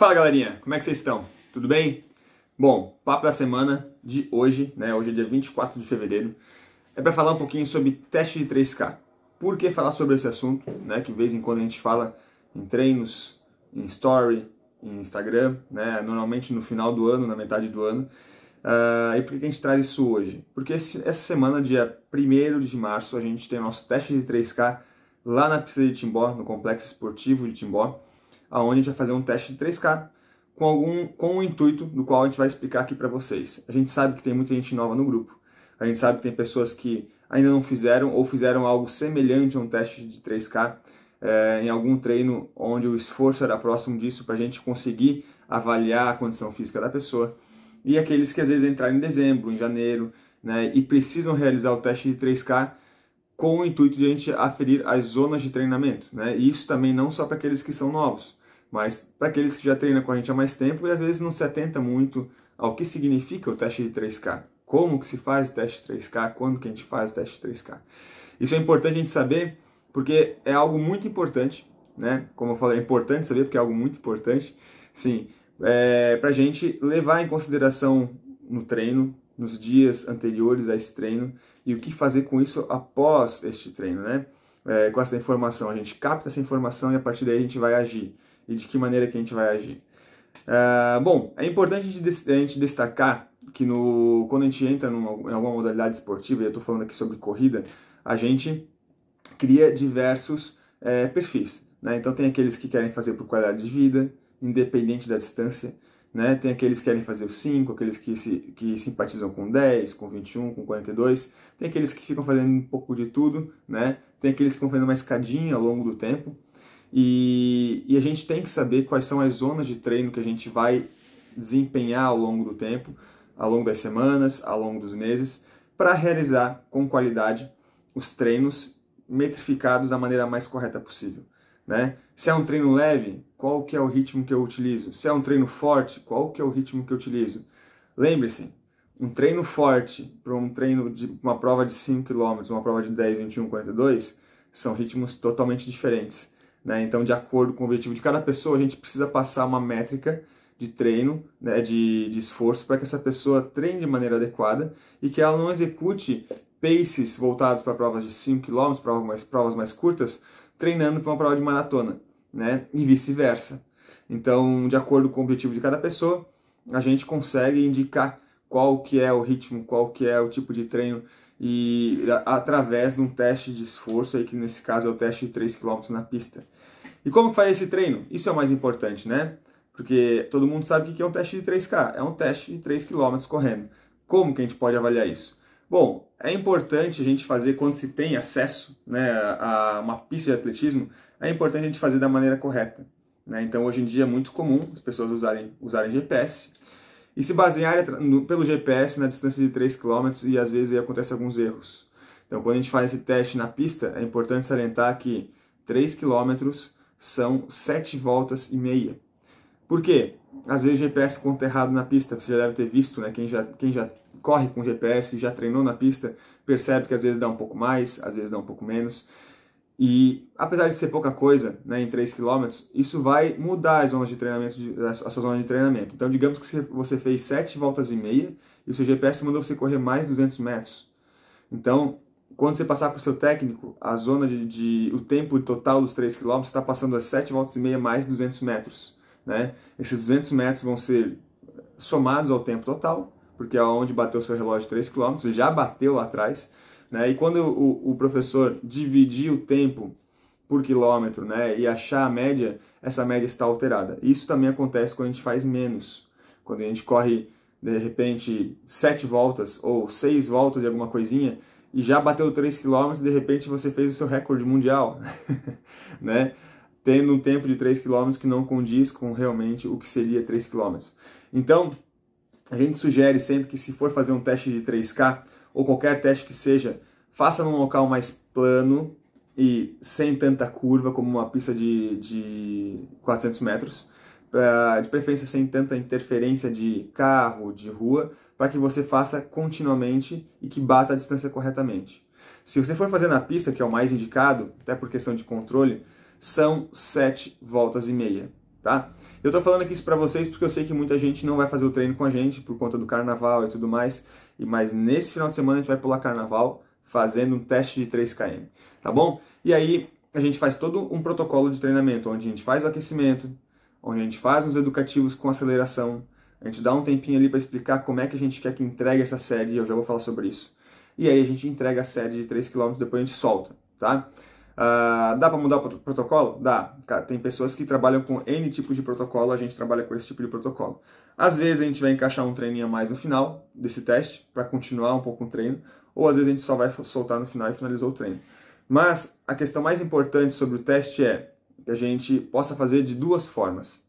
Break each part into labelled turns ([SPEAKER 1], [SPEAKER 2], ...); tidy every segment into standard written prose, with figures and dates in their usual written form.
[SPEAKER 1] Fala galerinha, como é que vocês estão? Tudo bem? Bom, papo da semana de hoje, né? Hoje é dia 24 de fevereiro, é para falar um pouquinho sobre teste de 3K. Por que falar sobre esse assunto, né? Que de vez em quando a gente fala em treinos, em story, em Instagram, né? Normalmente no final do ano, na metade do ano. E por que a gente traz isso hoje? Porque essa semana, dia 1º de março, a gente tem o nosso teste de 3K lá na pista de Timbó, no Complexo Esportivo de Timbó, onde a gente vai fazer um teste de 3K com o intuito do qual a gente vai explicar aqui para vocês. A gente sabe que tem muita gente nova no grupo, a gente sabe que tem pessoas que ainda não fizeram ou fizeram algo semelhante a um teste de 3K em algum treino onde o esforço era próximo disso para a gente conseguir avaliar a condição física da pessoa. E aqueles que às vezes entraram em dezembro, em janeiro, né, e precisam realizar o teste de 3K com o intuito de a gente aferir as zonas de treinamento, né? E isso também não só para aqueles que são novos, mas para aqueles que já treinam com a gente há mais tempo e às vezes não se atenta muito ao que significa o teste de 3K, como que se faz o teste de 3K, quando que a gente faz o teste de 3K. Isso é importante a gente saber porque é algo muito importante, né? Como eu falei, é importante saber porque é algo muito importante, sim, para a gente levar em consideração no treino, nos dias anteriores a esse treino e o que fazer com isso após este treino, né? Com essa informação, a gente capta essa informação e a partir daí a gente vai agir. E de que maneira que a gente vai agir? Bom, é importante a gente destacar que quando a gente entra em alguma modalidade esportiva, e eu estou falando aqui sobre corrida, a gente cria diversos perfis, né? Então tem aqueles que querem fazer por qualidade de vida, independente da distância, né? Tem aqueles que querem fazer os 5, aqueles que simpatizam com 10, com 21, com 42, tem aqueles que ficam fazendo um pouco de tudo, né? Tem aqueles que vão fazendo uma escadinha ao longo do tempo, e a gente tem que saber quais são as zonas de treino que a gente vai desempenhar ao longo do tempo, ao longo das semanas, ao longo dos meses, para realizar com qualidade os treinos metrificados da maneira mais correta possível, né? Se é um treino leve, qual que é o ritmo que eu utilizo? Se é um treino forte, qual que é o ritmo que eu utilizo? Lembre-se, um treino forte para um treino de uma prova de 5 km, uma prova de 10, 21, 42, são ritmos totalmente diferentes, né? Então, de acordo com o objetivo de cada pessoa, a gente precisa passar uma métrica de treino, né, de esforço, para que essa pessoa treine de maneira adequada e que ela não execute paces voltados para provas de 5 km, provas mais curtas, treinando para uma prova de maratona, né? E vice-versa. Então, de acordo com o objetivo de cada pessoa, a gente consegue indicar qual que é o ritmo, qual que é o tipo de treino, e através de um teste de esforço, aí, que nesse caso é o teste de 3 km na pista. E como que faz esse treino? Isso é o mais importante, né? Porque todo mundo sabe o que é um teste de 3K, é um teste de 3 km correndo. Como que a gente pode avaliar isso? Bom, é importante a gente fazer quando se tem acesso, né, a uma pista de atletismo, é importante a gente fazer da maneira correta, né? Então hoje em dia é muito comum as pessoas usarem GPS e se basearem pelo GPS na distância de 3 km e às vezes aí acontecem alguns erros. Então quando a gente faz esse teste na pista, é importante salientar que 3 km são 7 voltas e meia. Por quê? Às vezes o GPS conta errado na pista, você já deve ter visto, né? Quem já corre com GPS, já treinou na pista, percebe que às vezes dá um pouco mais, às vezes dá um pouco menos. E apesar de ser pouca coisa, né, em 3 km, isso vai mudar as zonas de treinamento, a sua zona de treinamento. Então digamos que você fez 7 voltas e meia e o seu GPS mandou você correr mais 200 metros. Então, quando você passar para o seu técnico, a zona o tempo total dos 3 km está passando a 7 voltas e meia mais 200 metros. Né? Esses 200 metros vão ser somados ao tempo total, porque é onde bateu o seu relógio de 3 km, ele já bateu lá atrás, né? E quando o professor dividir o tempo por quilômetro, né, e achar a média, essa média está alterada. Isso também acontece quando a gente faz menos, quando a gente corre, de repente, 7 voltas ou 6 voltas e alguma coisinha, e já bateu 3 km e de repente você fez o seu recorde mundial, né? Tendo um tempo de 3 km que não condiz com realmente o que seria 3 km. Então, a gente sugere sempre que se for fazer um teste de 3K, ou qualquer teste que seja, faça num local mais plano e sem tanta curva, como uma pista de 400 metros, de preferência sem tanta interferência de carro, de rua, para que você faça continuamente e que bata a distância corretamente. Se você for fazer na pista, que é o mais indicado, até por questão de controle, são 7 voltas e meia, tá? Eu tô falando aqui isso para vocês porque eu sei que muita gente não vai fazer o treino com a gente por conta do carnaval e tudo mais, mas nesse final de semana a gente vai pular carnaval fazendo um teste de 3 km, tá bom? E aí a gente faz todo um protocolo de treinamento, onde a gente faz o aquecimento, onde a gente faz uns educativos com aceleração, a gente dá um tempinho ali para explicar como é que a gente quer que entregue essa série, eu já vou falar sobre isso. E aí a gente entrega a série de 3 km, depois a gente solta, tá? Dá para mudar o protocolo? Dá. Tem pessoas que trabalham com N tipos de protocolo, a gente trabalha com esse tipo de protocolo. Às vezes a gente vai encaixar um treininho a mais no final desse teste, para continuar um pouco o treino, ou às vezes a gente só vai soltar no final e finalizou o treino. Mas a questão mais importante sobre o teste é que a gente possa fazer de 2 formas,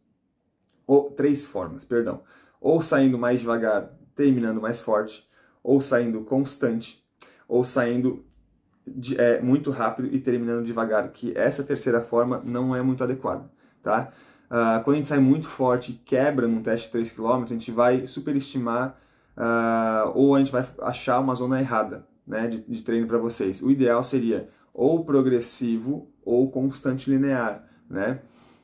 [SPEAKER 1] ou 3 formas, perdão. Ou saindo mais devagar, terminando mais forte, ou saindo constante, ou saindo muito rápido e terminando devagar, que essa terceira forma não é muito adequada, tá? Quando a gente sai muito forte e quebra num teste de 3 km, a gente vai superestimar ou a gente vai achar uma zona errada, né, de treino para vocês. O ideal seria ou progressivo ou constante linear, né?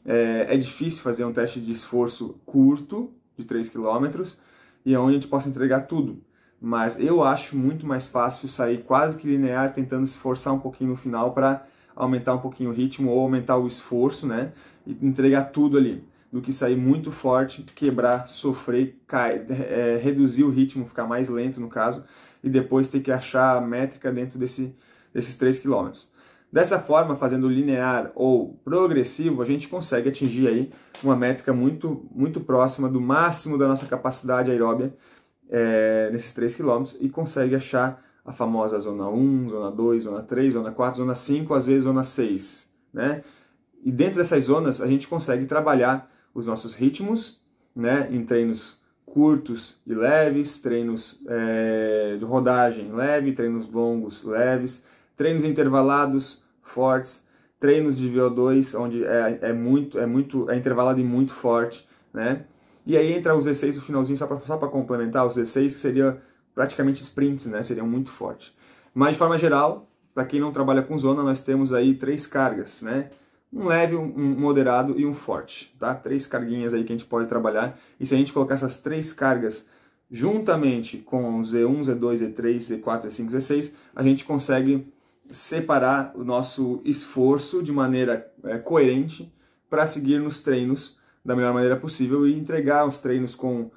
[SPEAKER 1] É difícil fazer um teste de esforço curto, de 3 km, e onde a gente possa entregar tudo. Mas eu acho muito mais fácil sair quase que linear, tentando se esforçar um pouquinho no final para aumentar um pouquinho o ritmo ou aumentar o esforço, né? E entregar tudo ali, do que sair muito forte, quebrar, sofrer, reduzir o ritmo, ficar mais lento no caso, e depois ter que achar a métrica dentro desses 3 km. Dessa forma, fazendo linear ou progressivo, a gente consegue atingir aí uma métrica muito, muito próxima do máximo da nossa capacidade aeróbia nesses 3 km e consegue achar a famosa zona 1, zona 2, zona 3, zona 4, zona 5, às vezes zona 6, né? E dentro dessas zonas a gente consegue trabalhar os nossos ritmos, né, em treinos curtos e leves, treinos de rodagem leve, treinos longos leves, treinos intervalados fortes, treinos de VO2 onde é intervalado e muito forte, né? E aí entra os Z6 no finalzinho, só para complementar, os Z6 que seria praticamente sprints, né? Seriam muito fortes. Mas de forma geral, para quem não trabalha com zona, nós temos aí 3 cargas, né? Um leve, um moderado e um forte, tá? 3 carguinhas aí que a gente pode trabalhar. E se a gente colocar essas 3 cargas juntamente com o Z1, Z2, Z3, Z4, Z5, Z6, a gente consegue separar o nosso esforço de maneira coerente para seguir nos treinos da melhor maneira possível e entregar os treinos com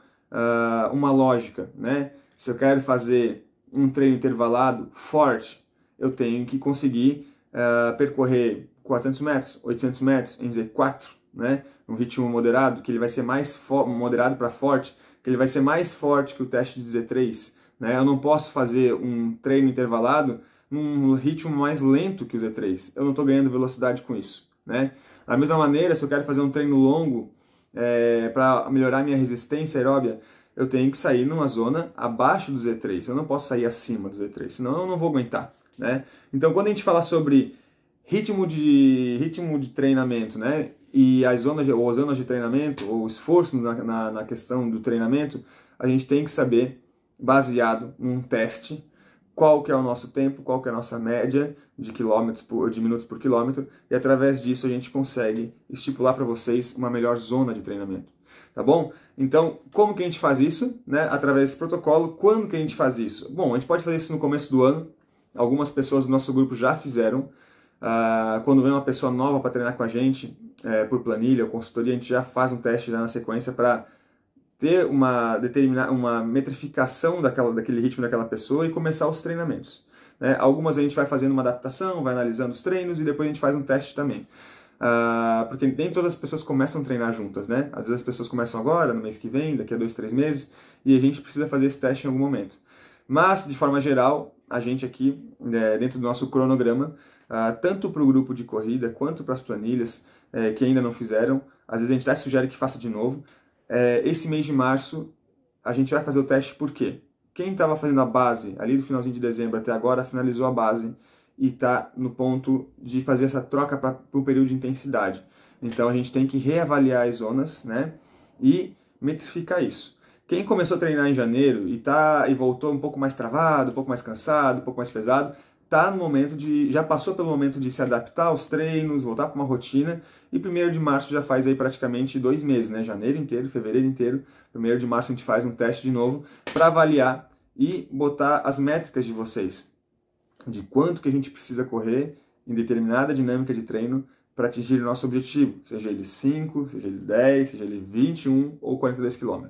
[SPEAKER 1] uma lógica, né? Se eu quero fazer um treino intervalado forte, eu tenho que conseguir percorrer 400 metros, 800 metros em Z4, né? Um ritmo moderado, que ele vai ser mais moderado para forte, que ele vai ser mais forte que o teste de Z3, né? Eu não posso fazer um treino intervalado num ritmo mais lento que o Z3. Eu não estou ganhando velocidade com isso, né? Da mesma maneira, se eu quero fazer um treino longo para melhorar minha resistência aeróbia, eu tenho que sair numa zona abaixo do Z3. Eu não posso sair acima do Z3, senão eu não vou aguentar, né? Então, quando a gente fala sobre ritmo de treinamento, né, e as zonas de treinamento, ou esforço na questão do treinamento, a gente tem que saber, baseado num teste, qual que é o nosso tempo, qual que é a nossa média de minutos por quilômetro, e através disso a gente consegue estipular para vocês uma melhor zona de treinamento, tá bom? Então, como que a gente faz isso, né? Através desse protocolo. Quando que a gente faz isso? Bom, a gente pode fazer isso no começo do ano, algumas pessoas do nosso grupo já fizeram. Quando vem uma pessoa nova para treinar com a gente, por planilha ou consultoria, a gente já faz um teste já na sequência para ter uma metrificação daquele ritmo daquela pessoa e começar os treinamentos, né? Algumas a gente vai fazendo uma adaptação, vai analisando os treinos e depois a gente faz um teste também. Porque nem todas as pessoas começam a treinar juntas, né? Às vezes as pessoas começam agora, no mês que vem, daqui a 2, 3 meses, e a gente precisa fazer esse teste em algum momento. Mas, de forma geral, a gente aqui, dentro do nosso cronograma, tanto para o grupo de corrida quanto para as planilhas que ainda não fizeram, às vezes a gente até sugere que faça de novo. Esse mês de março a gente vai fazer o teste por quê? Quem estava fazendo a base ali do finalzinho de dezembro até agora finalizou a base e está no ponto de fazer essa troca para o período de intensidade. Então a gente tem que reavaliar as zonas, né, e metrificar isso. Quem começou a treinar em janeiro e voltou um pouco mais travado, um pouco mais cansado, um pouco mais pesado, já passou pelo momento de se adaptar aos treinos, voltar para uma rotina, e 1º de março já faz aí praticamente 2 meses, né? Janeiro inteiro, fevereiro inteiro, 1º de março a gente faz um teste de novo para avaliar e botar as métricas de vocês, de quanto que a gente precisa correr em determinada dinâmica de treino para atingir o nosso objetivo, seja ele 5, seja ele 10, seja ele 21 ou 42 km.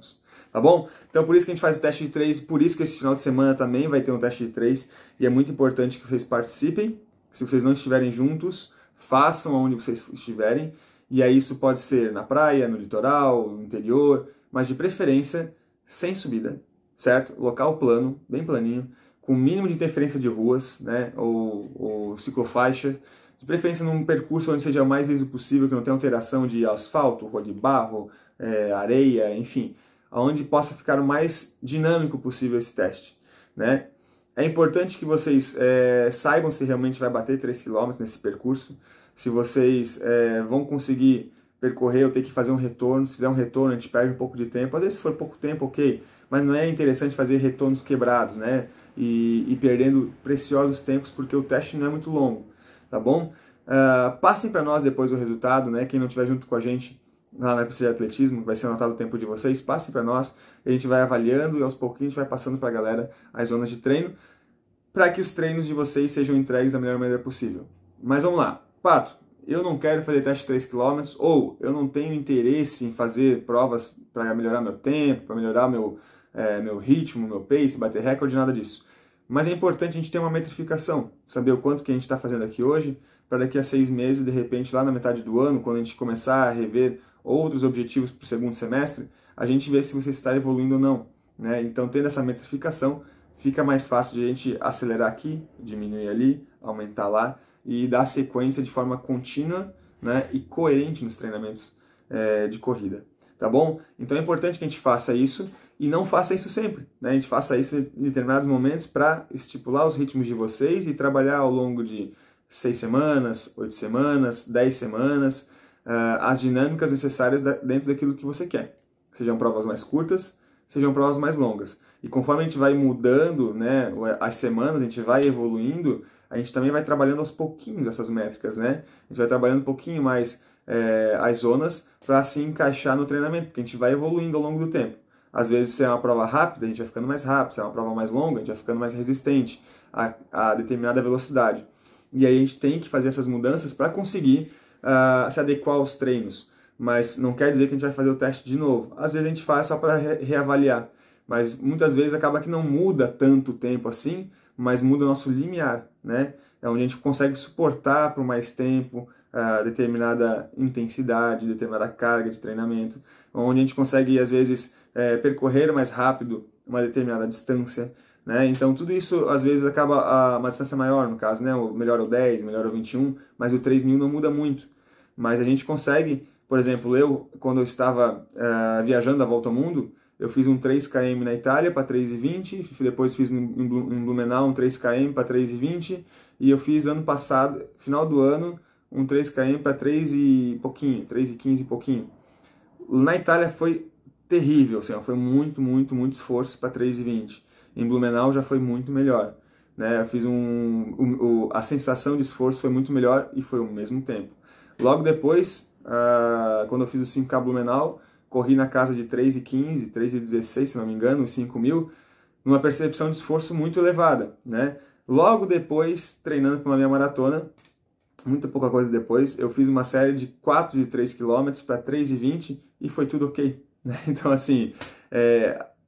[SPEAKER 1] Tá bom? Então por isso que a gente faz o teste de 3, por isso que esse final de semana também vai ter um teste de 3, e é muito importante que vocês participem. Se vocês não estiverem juntos, façam onde vocês estiverem, e aí isso pode ser na praia, no litoral, no interior, mas de preferência sem subida, certo? Local plano, bem planinho, com o mínimo de interferência de ruas, né? ou ciclofaixa, de preferência num percurso onde seja o mais liso possível, que não tenha alteração de asfalto, rua de barro, areia, enfim, onde possa ficar o mais dinâmico possível esse teste, né? É importante que vocês saibam se realmente vai bater 3 km nesse percurso, se vocês vão conseguir percorrer ou ter que fazer um retorno. Se fizer um retorno, a gente perde um pouco de tempo. Às vezes, se for pouco tempo, ok, mas não é interessante fazer retornos quebrados, né? E perdendo preciosos tempos, porque o teste não é muito longo, tá bom? Passem para nós depois o resultado, né? Quem não estiver junto com a gente lá na pista de atletismo, vai ser anotado o tempo de vocês, passem para nós, a gente vai avaliando e aos pouquinhos a gente vai passando para a galera as zonas de treino, para que os treinos de vocês sejam entregues da melhor maneira possível. Mas vamos lá. Pato, eu não quero fazer teste de 3 km, ou eu não tenho interesse em fazer provas para melhorar meu tempo, para melhorar meu ritmo, meu pace, bater recorde, nada disso. Mas é importante a gente ter uma metrificação, saber o quanto que a gente está fazendo aqui hoje, para daqui a 6 meses, de repente, lá na metade do ano, quando a gente começar a rever outros objetivos para o segundo semestre, a gente ver se você está evoluindo ou não, né? Então, tendo essa metrificação, fica mais fácil de a gente acelerar aqui, diminuir ali, aumentar lá e dar sequência de forma contínua, né, e coerente nos treinamentos de corrida, tá bom? Então é importante que a gente faça isso e não faça isso sempre, né? A gente faça isso em determinados momentos para estipular os ritmos de vocês e trabalhar ao longo de 6 semanas, 8 semanas, 10 semanas, as dinâmicas necessárias dentro daquilo que você quer. Sejam provas mais curtas, sejam provas mais longas. E conforme a gente vai mudando, né, as semanas, a gente vai evoluindo, a gente também vai trabalhando aos pouquinhos essas métricas, né? A gente vai trabalhando um pouquinho mais as zonas para assim encaixar no treinamento, porque a gente vai evoluindo ao longo do tempo. Às vezes, se é uma prova rápida, a gente vai ficando mais rápido, se é uma prova mais longa, a gente vai ficando mais resistente a determinada velocidade. E aí a gente tem que fazer essas mudanças para conseguir se adequar aos treinos. Mas não quer dizer que a gente vai fazer o teste de novo. Às vezes a gente faz só para reavaliar, mas muitas vezes acaba que não muda tanto tempo assim, mas muda o nosso limiar, né? É onde a gente consegue suportar por mais tempo determinada intensidade, determinada carga de treinamento, onde a gente consegue, às vezes, percorrer mais rápido uma determinada distância, né? Então tudo isso, às vezes, acaba uma distância maior, no caso, né? O melhor é o 10, o melhor é o 21, mas o 3 mil não muda muito. Mas a gente consegue, por exemplo, quando eu estava viajando a volta ao mundo, eu fiz um 3 km na Itália para 3,20, depois fiz em Blumenau um 3 km para 3,20, e eu fiz ano passado, final do ano, um 3 km para 3 e pouquinho, 3,15 e pouquinho. Na Itália foi terrível, assim, foi muito, muito, muito esforço para 3,20. Em Blumenau já foi muito melhor, né? Eu fiz a sensação de esforço foi muito melhor e foi o mesmo tempo. Logo depois, quando eu fiz o 5K Blumenau, corri na casa de 3,15, 3,16, se não me engano, os 5 mil, numa percepção de esforço muito elevada, né? Logo depois, treinando para uma meia maratona, muito pouca coisa depois, eu fiz uma série de 4 de 3 km para 3,20 e foi tudo ok, né? Então, assim,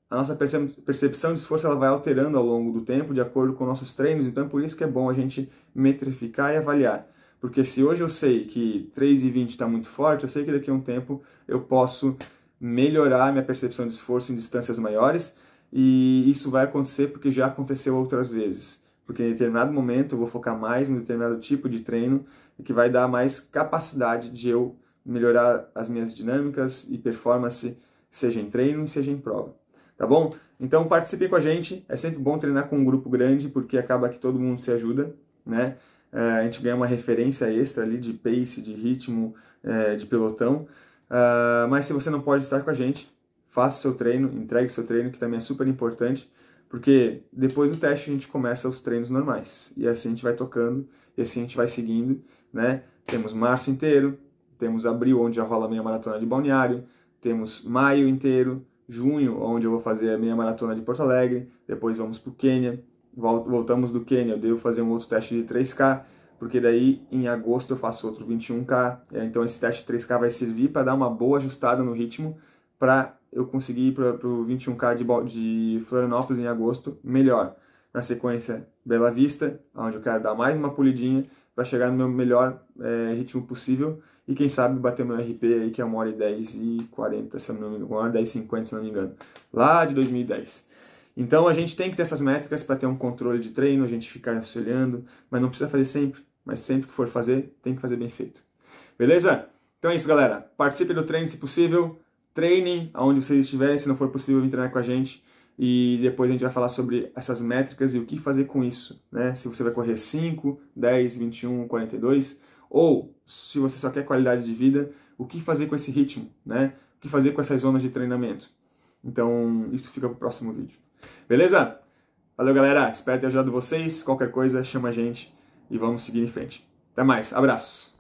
[SPEAKER 1] a nossa percepção de esforço ela vai alterando ao longo do tempo, de acordo com nossos treinos, então é por isso que é bom a gente metrificar e avaliar. Porque se hoje eu sei que 3,20 está muito forte, eu sei que daqui a um tempo eu posso melhorar minha percepção de esforço em distâncias maiores, e isso vai acontecer porque já aconteceu outras vezes. Porque em determinado momento eu vou focar mais no determinado tipo de treino que vai dar mais capacidade de eu melhorar as minhas dinâmicas e performance, seja em treino, seja em prova. Tá bom? Então participe com a gente, é sempre bom treinar com um grupo grande, porque acaba que todo mundo se ajuda, né? A gente ganha uma referência extra ali de pace, de ritmo, de pelotão. Mas se você não pode estar com a gente, faça o seu treino, entregue o seu treino, que também é super importante, Porque depois do teste a gente começa os treinos normais. E assim a gente vai tocando, e assim a gente vai seguindo, né? Temos março inteiro, temos abril, onde já rola a meia maratona de Balneário, temos maio inteiro, junho, onde eu vou fazer a meia maratona de Porto Alegre, depois vamos para o Quênia, voltamos do Quênia, eu devo fazer um outro teste de 3K, porque daí em agosto eu faço outro 21K, então esse teste de 3K vai servir para dar uma boa ajustada no ritmo, para eu conseguir ir para o 21K de Florianópolis em agosto melhor. Na sequência, Bela Vista, onde eu quero dar mais uma polidinha para chegar no meu melhor ritmo possível e quem sabe bater o meu RP aí, que é 1h10:40, se eu não me engano, 1h10:50, se eu não me engano, lá de 2010. Então a gente tem que ter essas métricas para ter um controle de treino, a gente ficar se olhando, mas não precisa fazer sempre, mas sempre que for fazer, tem que fazer bem feito. Beleza? Então é isso, galera. Participe do treino se possível, treinem aonde vocês estiverem, se não for possível, vir treinar com a gente. E depois a gente vai falar sobre essas métricas e o que fazer com isso, né? Se você vai correr 5, 10, 21, 42, ou se você só quer qualidade de vida, o que fazer com esse ritmo, né? O que fazer com essas zonas de treinamento. Então, isso fica para o próximo vídeo. Beleza? Valeu, galera. Espero ter ajudado vocês. Qualquer coisa, chama a gente e vamos seguir em frente. Até mais. Abraço.